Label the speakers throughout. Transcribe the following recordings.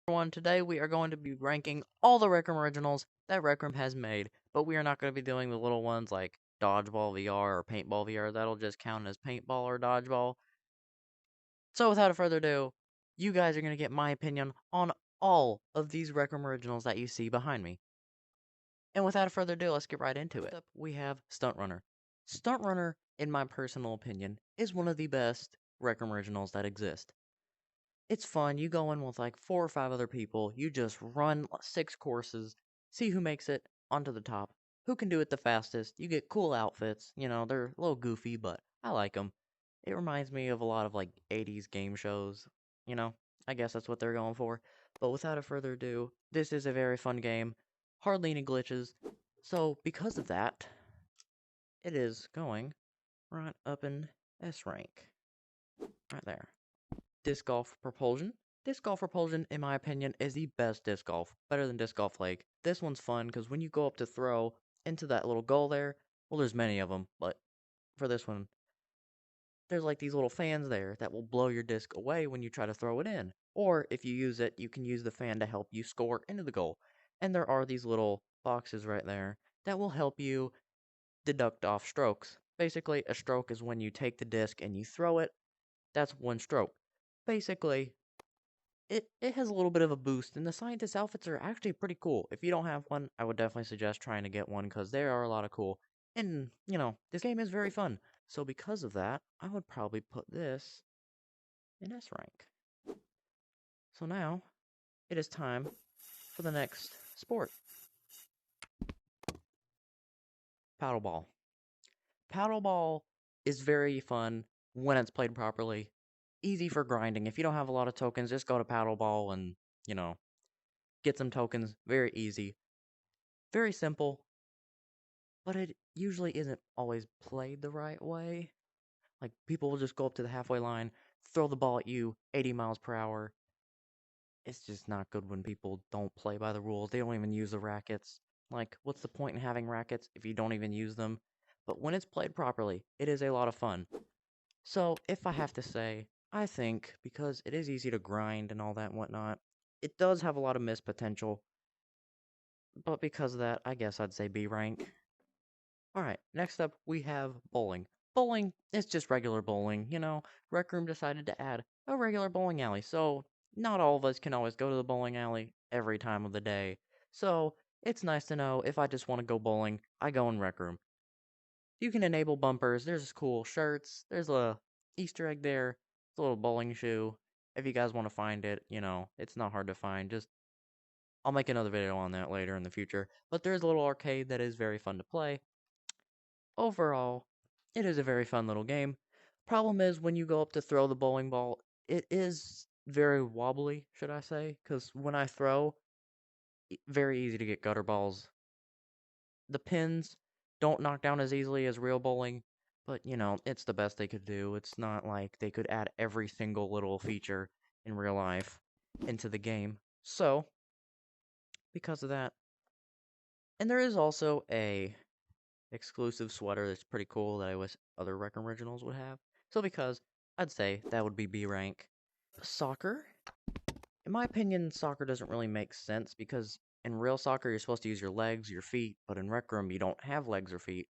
Speaker 1: Everyone, today we are going to be ranking all the Rec Room originals that Rec Room has made, but we are not going to be doing the little ones like Dodgeball VR or Paintball VR. That'll just count as Paintball or Dodgeball. So without further ado, you guys are going to get my opinion on all of these Rec Room originals that you see behind me. And without further ado, let's get right into it. Next up, we have Stunt Runner. Stunt Runner, in my personal opinion, is one of the best Rec Room originals that exist. It's fun. You go in with like 4 or 5 other people. You just run 6 courses, see who makes it onto the top, who can do it the fastest. You get cool outfits. They're a little goofy, but I like them. It reminds me of a lot of like 80s game shows. You know, I guess that's what they're going for. But without further ado, this is a very fun game. Hardly any glitches. So, because of that, it is going right up in S rank. Right there. Disc Golf Propulsion. Disc Golf Propulsion, in my opinion, is the best disc golf. Better than Disc Golf Lake. This one's fun because when you go up to throw into that little goal there, well, there's many of them, but for this one, there's like these little fans there that will blow your disc away when you try to throw it in. Or if you use it, you can use the fan to help you score into the goal. And there are these little boxes right there that will help you deduct off strokes. Basically, a stroke is when you take the disc and you throw it. That's one stroke. Basically, it has a little bit of a boost, and the scientist outfits are actually pretty cool. If you don't have one, I would definitely suggest trying to get one because there are a lot of cool. And, this game is very fun. So because of that, I would probably put this in S rank. So now, it is time for the next sport. Paddleball. Paddleball is very fun when it's played properly. Easy for grinding. If you don't have a lot of tokens, just go to Paddleball and, get some tokens. Very easy. Very simple. But it usually isn't always played the right way. Like, people will just go up to the halfway line, throw the ball at you, 80 miles per hour. It's just not good when people don't play by the rules. They don't even use the rackets. Like, what's the point in having rackets if you don't even use them? But when it's played properly, it is a lot of fun. So, if I have to say, I think, because it is easy to grind and all that and whatnot, it does have a lot of missed potential. But because of that, I guess I'd say B rank. Alright, next up we have bowling. Bowling is just regular bowling, Rec Room decided to add a regular bowling alley, so not all of us can always go to the bowling alley every time of the day. So, it's nice to know if I just want to go bowling, I go in Rec Room. You can enable bumpers, there's cool shirts, there's a Easter egg there, it's a little bowling shoe. If you guys want to find it, it's not hard to find, I'll make another video on that later in the future. But there's a little arcade that is very fun to play. Overall, it is a very fun little game. Problem is, when you go up to throw the bowling ball, it is very wobbly, should I say, because when I throw, very easy to get gutter balls. The pins don't knock down as easily as real bowling, but, it's the best they could do. It's not like they could add every single little feature in real life into the game. So, because of that, and there is also a exclusive sweater that's pretty cool that I wish other Rec Originals would have. So because, I'd say that would be B rank. Soccer? In my opinion, soccer doesn't really make sense because in real soccer you're supposed to use your legs, your feet, but in Rec Room you don't have legs or feet.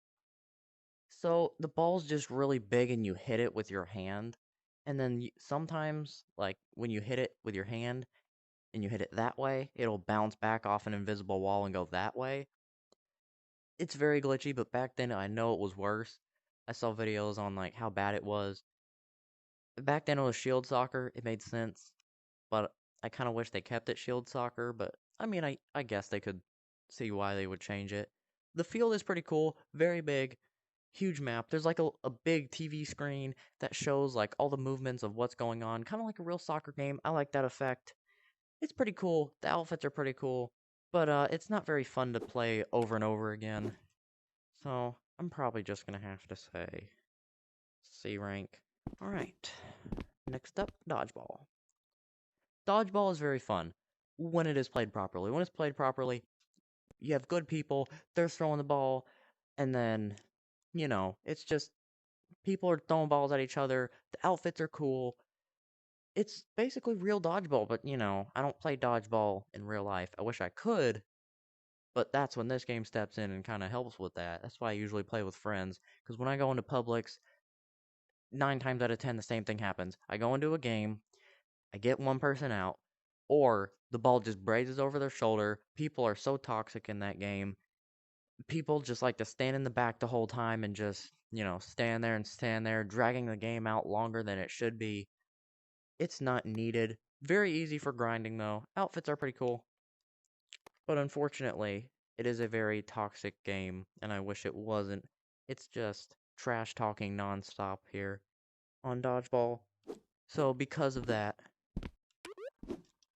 Speaker 1: So the ball's just really big and you hit it with your hand. And then sometimes, like when you hit it with your hand and you hit it that way, it'll bounce back off an invisible wall and go that way. It's very glitchy, but back then I know it was worse. I saw videos on like how bad it was. Back then it was Shield Soccer, it made sense. But I kind of wish they kept it Shield Soccer, but I mean, I guess they could see why they would change it. The field is pretty cool, very big, huge map. There's like a big TV screen that shows like all the movements of what's going on, kind of like a real soccer game. I like that effect. It's pretty cool. The outfits are pretty cool, but it's not very fun to play over and over again. So, I'm probably just gonna have to say C rank. Alright. Next up, Dodgeball. Dodgeball is very fun when it is played properly. When it's played properly, you have good people, they're throwing the ball, and then, it's just people are throwing balls at each other, the outfits are cool. It's basically real dodgeball, but I don't play dodgeball in real life. I wish I could, but that's when this game steps in and kind of helps with that. That's why I usually play with friends, because when I go into Publix, 9 times out of 10, the same thing happens. I go into a game, I get one person out, or the ball just grazes over their shoulder. People are so toxic in that game. People just like to stand in the back the whole time and just, stand there, dragging the game out longer than it should be. It's not needed. Very easy for grinding, though. Outfits are pretty cool. But unfortunately, it is a very toxic game, and I wish it wasn't. It's just trash talking nonstop here on Dodgeball. So because of that,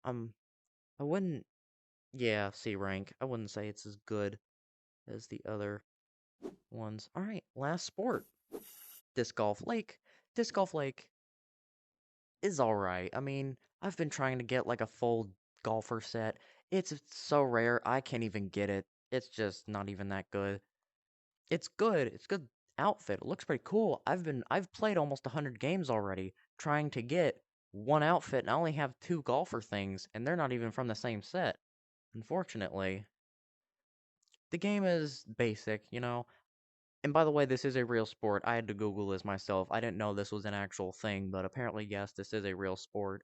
Speaker 1: um, I wouldn't, yeah, C rank. I wouldn't say it's as good as the other ones. All right, last sport, disc golf. Disc golf lake is all right. I mean, I've been trying to get like a full golfer set. It's so rare, I can't even get it. It's just not even that good. It's good. It's good outfit. It looks pretty cool. I've played almost 100 games already trying to get one outfit, and I only have two golfer things, and they're not even from the same set. Unfortunately, the game is basic. And by the way, this is a real sport. I had to Google this myself. I didn't know this was an actual thing, but apparently, yes, this is a real sport.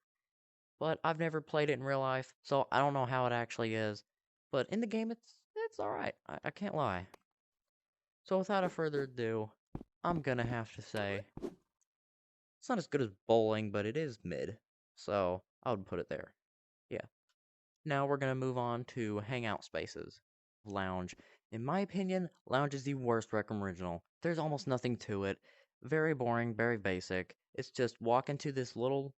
Speaker 1: But I've never played it in real life, so I don't know how it actually is. But in the game, it's all right. I can't lie. So without a further ado, I'm gonna have to say it's not as good as bowling, but it is mid. So I would put it there. Yeah. Now we're gonna move on to hangout spaces. Lounge. In my opinion, Lounge is the worst Rec Room original. There's almost nothing to it. Very boring, very basic. It's just walk into this little,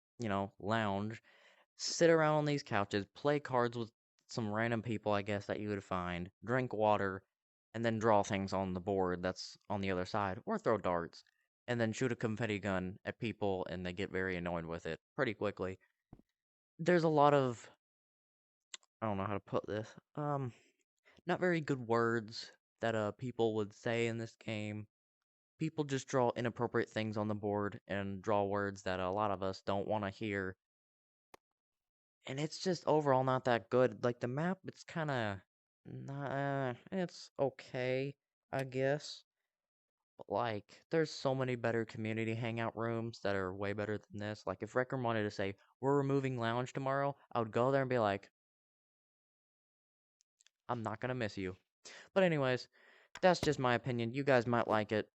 Speaker 1: lounge, sit around on these couches, play cards with some random people, I guess, that you would find, drink water, and then draw things on the board that's on the other side, or throw darts, and then shoot a confetti gun at people, and they get very annoyed with it pretty quickly. There's a lot of, I don't know how to put this, not very good words that people would say in this game. People just draw inappropriate things on the board and draw words that a lot of us don't want to hear, and it's just overall not that good. Like the map, it's kind of nah, it's okay, I guess. But like, there's so many better community hangout rooms that are way better than this. Like, if Wrecker wanted to say we're removing Lounge tomorrow, I would go there and be like, I'm not gonna miss you. But anyways, that's just my opinion. You guys might like it.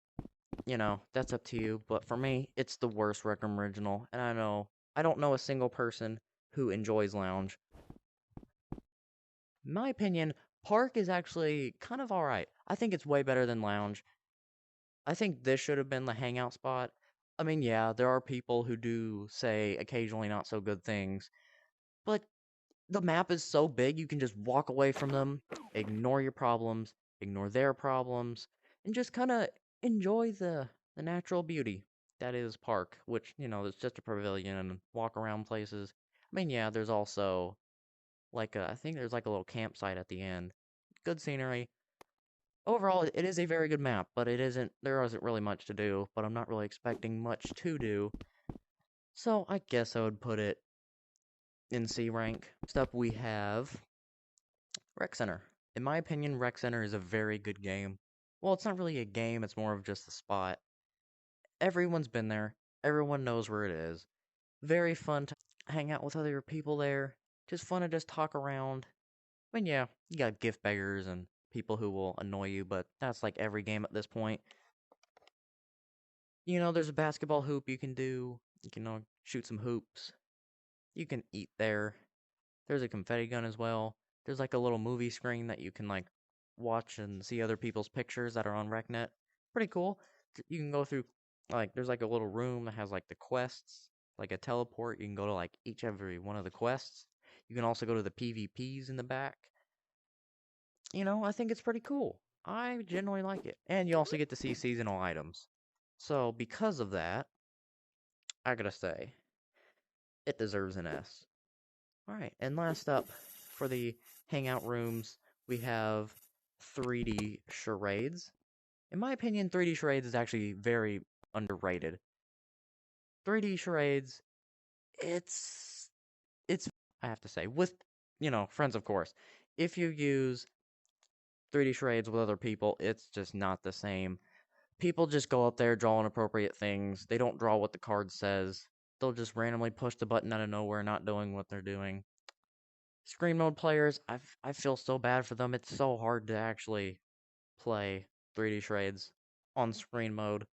Speaker 1: That's up to you. But for me, it's the worst Rec Room original, and I don't know a single person who enjoys Lounge. In my opinion, Park is actually kind of alright. I think it's way better than Lounge. I think this should have been the hangout spot. I mean, yeah, there are people who do say occasionally not so good things, but the map is so big you can just walk away from them, ignore your problems, ignore their problems, and just kind of enjoy the natural beauty that is Park, which, it's just a pavilion and walk around places. I mean, yeah, there's also I think there's like a little campsite at the end. Good scenery. Overall, it is a very good map, but there isn't really much to do, but I'm not really expecting much to do. So I guess I would put it in C rank. Next up we have Rec Center. In my opinion, Rec Center is a very good game. Well, it's not really a game, it's more of just a spot. Everyone's been there. Everyone knows where it is. Very fun to hang out with other people there. Just fun to just talk around. I mean, yeah, you got gift beggars and people who will annoy you, but that's like every game at this point. There's a basketball hoop you can do. You can shoot some hoops. You can eat there. There's a confetti gun as well. There's like a little movie screen that you can like watch and see other people's pictures that are on RecNet. Pretty cool. You can go through there's like a little room that has like the quests, like a teleport. You can go to like every one of the quests. You can also go to the PvPs in the back. I think it's pretty cool. I generally like it. And you also get to see seasonal items. So, because of that, I gotta say, it deserves an S. Alright, and last up, for the hangout rooms, we have 3D charades. In my opinion, 3D charades is actually very underrated. 3D charades, it's it's I have to say with friends of course. If you use 3D charades with other people, it's just not the same. People just go up there drawing appropriate things. They don't draw what the card says. They'll just randomly push the button out of nowhere, not doing what they're doing. Screen mode players, I feel so bad for them. It's so hard to actually play 3D charades on screen mode.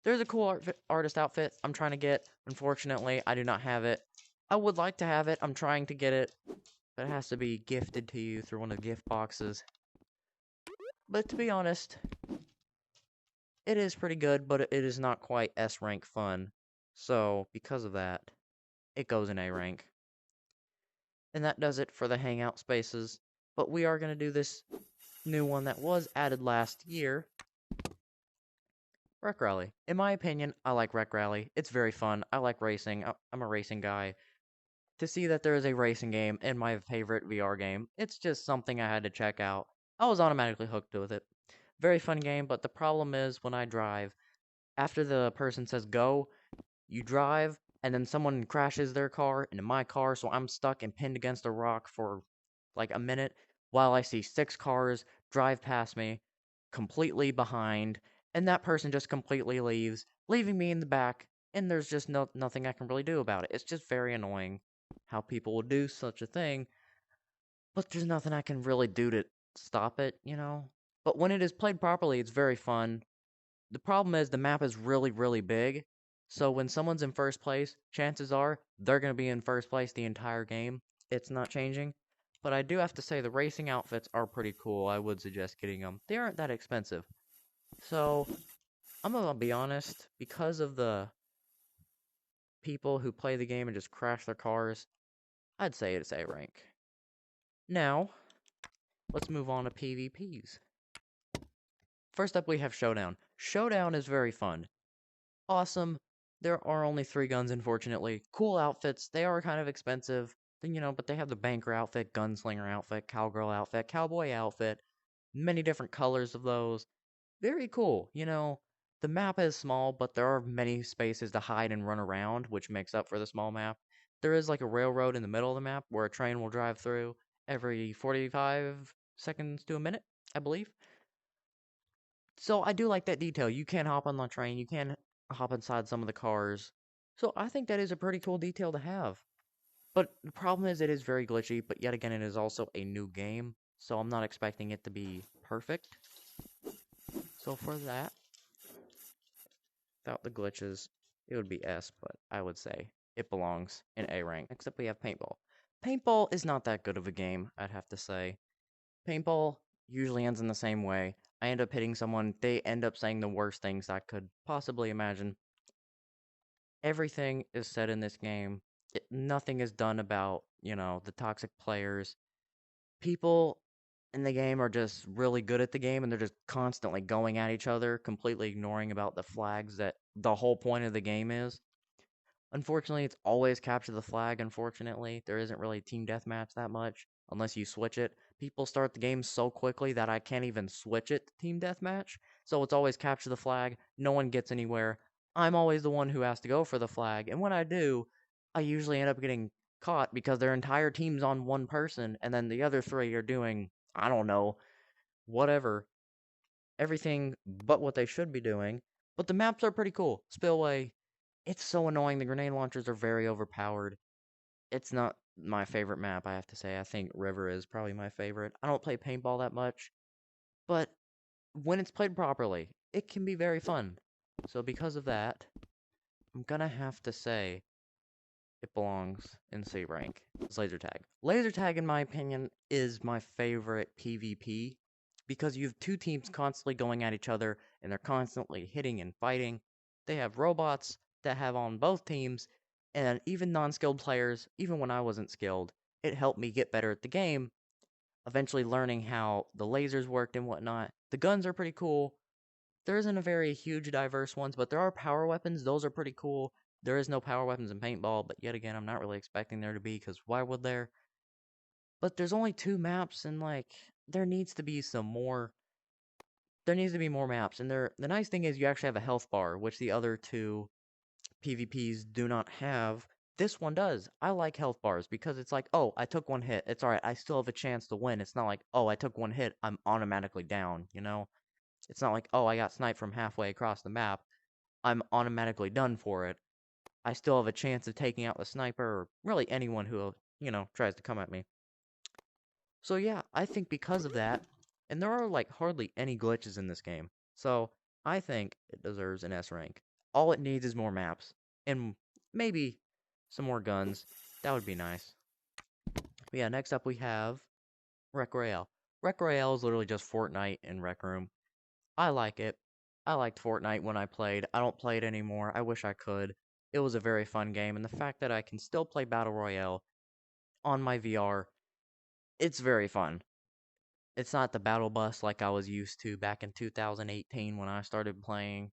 Speaker 1: There's a cool artist outfit I'm trying to get. Unfortunately, I do not have it. I would like to have it. I'm trying to get it, but it has to be gifted to you through one of the gift boxes. But to be honest, it is pretty good, but it is not quite S rank fun. So, because of that, it goes in A rank. And that does it for the hangout spaces. But we are going to do this new one that was added last year. Rec Rally. In my opinion, I like Rec Rally. It's very fun. I like racing. I'm a racing guy. To see that there is a racing game in my favorite VR game, it's just something I had to check out. I was automatically hooked with it. Very fun game, but the problem is when I drive, after the person says go, you drive, and then someone crashes their car into my car, so I'm stuck and pinned against a rock for like a minute while I see 6 cars drive past me, completely behind, and that person just completely leaves, leaving me in the back, and there's just nothing I can really do about it. It's just very annoying how people will do such a thing, but there's nothing I can really do to stop it. But when it is played properly, it's very fun. The problem is the map is really, really big. So when someone's in first place, chances are they're going to be in first place the entire game. It's not changing. But I do have to say the racing outfits are pretty cool. I would suggest getting them. They aren't that expensive. So I'm going to be honest, because of the people who play the game and just crash their cars, I'd say it's A rank. Now, let's move on to PvPs. First up, we have Showdown. Showdown is very fun. Awesome. There are only 3 guns, unfortunately. Cool outfits. They are kind of expensive, but they have the banker outfit, gunslinger outfit, cowgirl outfit, cowboy outfit, many different colors of those. Very cool. The map is small, but there are many spaces to hide and run around, which makes up for the small map. There is like a railroad in the middle of the map where a train will drive through every 45 seconds to a minute, I believe. So I do like that detail. You can hop on the train, you can hop inside some of the cars. So I think that is a pretty cool detail to have. But the problem is it is very glitchy, but yet again it is also a new game, so I'm not expecting it to be perfect. So for that, without the glitches, it would be S, but I would say it belongs in A rank. Except we have Paintball. Paintball is not that good of a game, I'd have to say. Paintball usually ends in the same way. I end up hitting someone, they end up saying the worst things I could possibly imagine. Everything is said in this game. Nothing is done about, the toxic players. People in the game are just really good at the game and they're just constantly going at each other, completely ignoring about the flags that the whole point of the game is. Unfortunately, it's always capture the flag, unfortunately. There isn't really team deathmatch that much, unless you switch it. People start the game so quickly that I can't even switch it to team deathmatch, so it's always capture the flag, no one gets anywhere. I'm always the one who has to go for the flag, and when I do, I usually end up getting caught because their entire team's on one person, and then the other 3 are doing, I don't know, whatever. Everything but what they should be doing. But the maps are pretty cool. Spillway, it's so annoying. The grenade launchers are very overpowered. It's not my favorite map, I have to say. I think River is probably my favorite. I don't play paintball that much, but when it's played properly, it can be very fun. So because of that, I'm gonna have to say it belongs in C rank. It's laser tag. Laser tag, in my opinion, is my favorite PvP because you have 2 teams constantly going at each other and they're constantly hitting and fighting. They have robots that have on both teams, and even non-skilled players, even when I wasn't skilled, it helped me get better at the game, eventually learning how the lasers worked and whatnot. The guns are pretty cool. There isn't a very huge diverse ones, but there are power weapons. Those are pretty cool. There is no power weapons in paintball, but yet again, I'm not really expecting there to be, because why would there? But there's only 2 maps, and there needs to be some more. There needs to be more maps, and the nice thing is you actually have a health bar, which the other 2 PvPs do not have. This one does. I like health bars because it's like, oh, I took one hit. It's alright. I still have a chance to win. It's not like, oh, I took one hit. I'm automatically down, you know? It's not like, oh, I got sniped from halfway across the map. I'm automatically done for it. I still have a chance of taking out the sniper or really anyone who, tries to come at me. So yeah, I think because of that, and there are like hardly any glitches in this game. So I think it deserves an S rank. All it needs is more maps and maybe some more guns. That would be nice. But yeah, next up we have Rec Royale. Rec Royale is literally just Fortnite and Rec Room. I like it. I liked Fortnite when I played. I don't play it anymore. I wish I could. It was a very fun game, and the fact that I can still play Battle Royale on my VR, it's very fun. It's not the battle bus like I was used to back in 2018 when I started playing.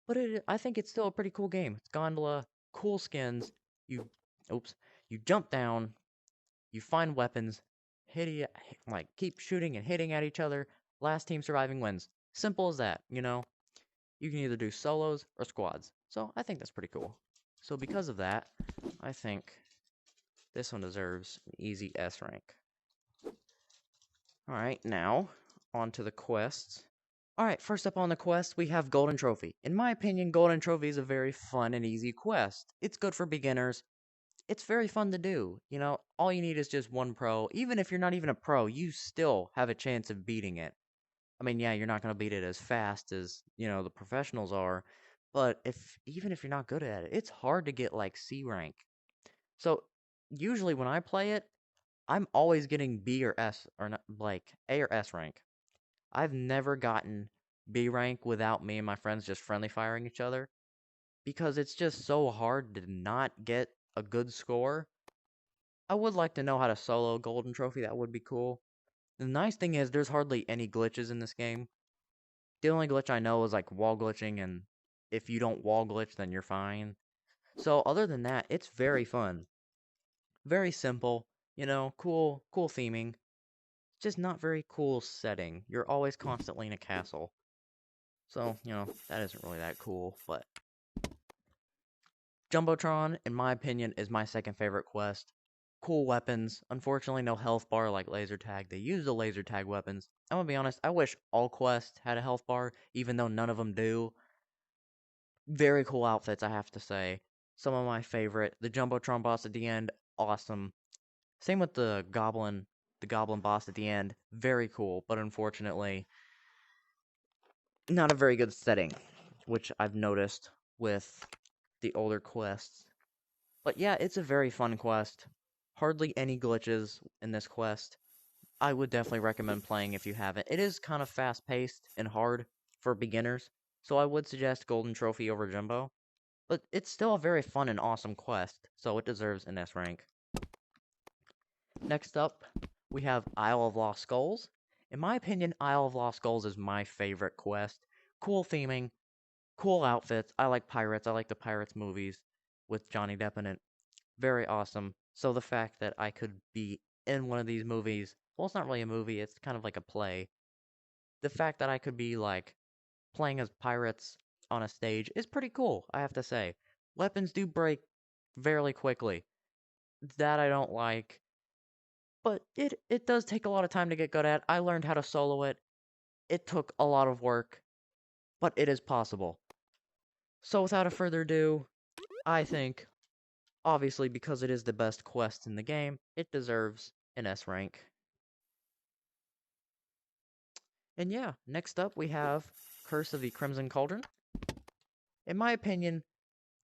Speaker 1: But I think it's still a pretty cool game. It's Gondola, cool skins. You, oops, you jump down, you find weapons, keep shooting and hitting at each other. Last team surviving wins. Simple as that, you know? You can either do solos or squads. So I think that's pretty cool. So because of that, I think this one deserves an easy S rank. Alright, now, on to the quests. Alright, first up on the quest, we have Golden Trophy. In my opinion, Golden Trophy is a very fun and easy quest. It's good for beginners. It's very fun to do. You know, all you need is just one pro. Even if you're not even a pro, you still have a chance of beating it. I mean, yeah, you're not going to beat it as fast as, the professionals are, but even if you're not good at it, it's hard to get like C rank. So, usually when I play it, I'm always getting B or S or not, like A or S rank. I've never gotten B rank without me and my friends just friendly firing each other because it's just so hard to not get a good score. I would like to know how to solo Golden Trophy, that would be cool. The nice thing is there's hardly any glitches in this game. The only glitch I know is like wall glitching, and if you don't wall glitch, then you're fine. So other than that, it's very fun. Very simple, cool theming. Just not very cool setting. You're always constantly in a castle. So, that isn't really that cool, but Jumbotron, in my opinion, is my second favorite quest. Cool weapons. Unfortunately, no health bar like laser tag. They use the laser tag weapons. I'm gonna be honest, I wish all quests had a health bar, even though none of them do. Very cool outfits, I have to say. Some of my favorite. The Jumbotron boss at the end, awesome. Same with the goblin boss at the end, very cool, but unfortunately, not a very good setting, which I've noticed with the older quests. But yeah, it's a very fun quest. Hardly any glitches in this quest. I would definitely recommend playing if you haven't. It is kind of fast-paced and hard for beginners, so I would suggest Golden Trophy over Jumbo. But it's still a very fun and awesome quest, so it deserves an S rank. Next up, we have Isle of Lost Skulls. In my opinion, Isle of Lost Skulls is my favorite quest. Cool theming, cool outfits. I like pirates. I like the Pirates movies with Johnny Depp in it. Very awesome. So the fact that I could be in one of these movies, well, it's not really a movie, it's kind of like a play. The fact that I could be like playing as pirates on a stage is pretty cool, I have to say. Weapons do break fairly quickly. That I don't like. But it does take a lot of time to get good at. I learned how to solo it. It took a lot of work, but it is possible. So without a further ado, I think, obviously because it is the best quest in the game, it deserves an S rank. And yeah, next up we have Curse of the Crimson Cauldron. In my opinion,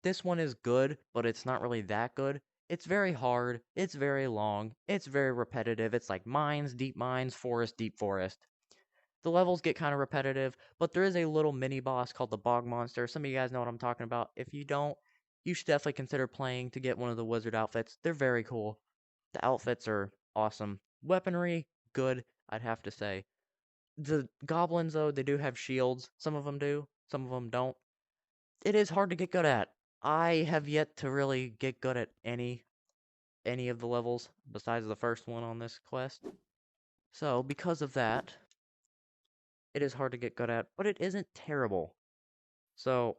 Speaker 1: this one is good, but it's not really that good. It's very hard, it's very long, it's very repetitive. It's like mines, forest, deep forest. The levels get kind of repetitive, but there is a little mini boss called the Bog Monster. Some of you guys know what I'm talking about. If you don't, you should definitely consider playing to get one of the wizard outfits. They're very cool. The outfits are awesome. Weaponry, good, I'd have to say. The goblins, though, they do have shields. Some of them do, some of them don't. It is hard to get good at. I have yet to really get good at any of the levels besides the first one on this quest. So, because of that, it is hard to get good at, but it isn't terrible. So,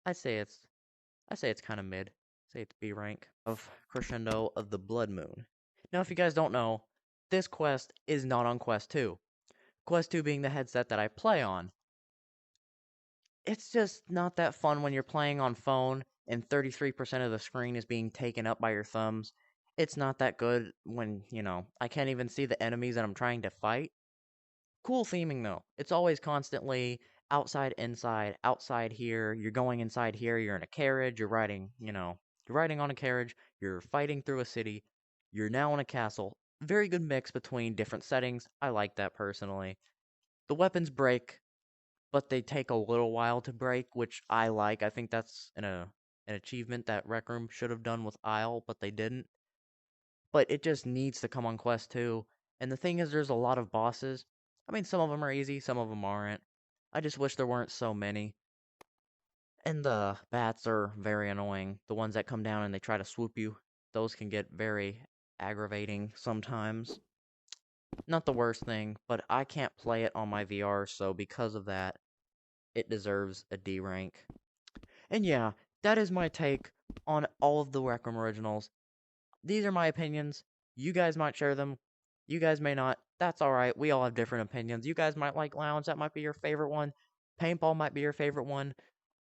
Speaker 1: I say it's kind of mid. say it's B rank, of Crescendo of the Blood Moon. Now, if you guys don't know, this quest is not on Quest 2. Quest 2 being the headset that I play on. It's just not that fun when you're playing on phone and 33% of the screen is being taken up by your thumbs. It's not that good when, I can't even see the enemies that I'm trying to fight. Cool theming though. It's always constantly outside, inside, outside here. You're going inside here. You're in a carriage. You're riding, you're riding on a carriage. You're fighting through a city. You're now in a castle. Very good mix between different settings. I like that personally. The weapons break, but they take a little while to break, which I like. I think that's an achievement that Rec Room should have done with Isle, but they didn't. But it just needs to come on Quest 2. And the thing is, there's a lot of bosses. I mean, some of them are easy, some of them aren't. I just wish there weren't so many. And the bats are very annoying. The ones that come down and they try to swoop you, those can get very aggravating sometimes. Not the worst thing, but I can't play it on my VR, so because of that, it deserves a D rank. And yeah, that is my take on all of the Rec Room originals. These are my opinions. You guys might share them. You guys may not. That's alright. We all have different opinions. You guys might like Lounge. That might be your favorite one. Paintball might be your favorite one.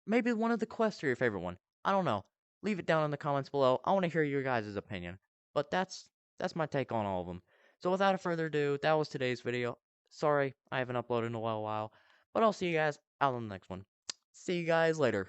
Speaker 1: Maybe one of the quests are your favorite one. I don't know. Leave it down in the comments below. I want to hear your guys' opinion. But that's my take on all of them. So without further ado, that was today's video. Sorry, I haven't uploaded in a while, but I'll see you guys out on the next one. See you guys later.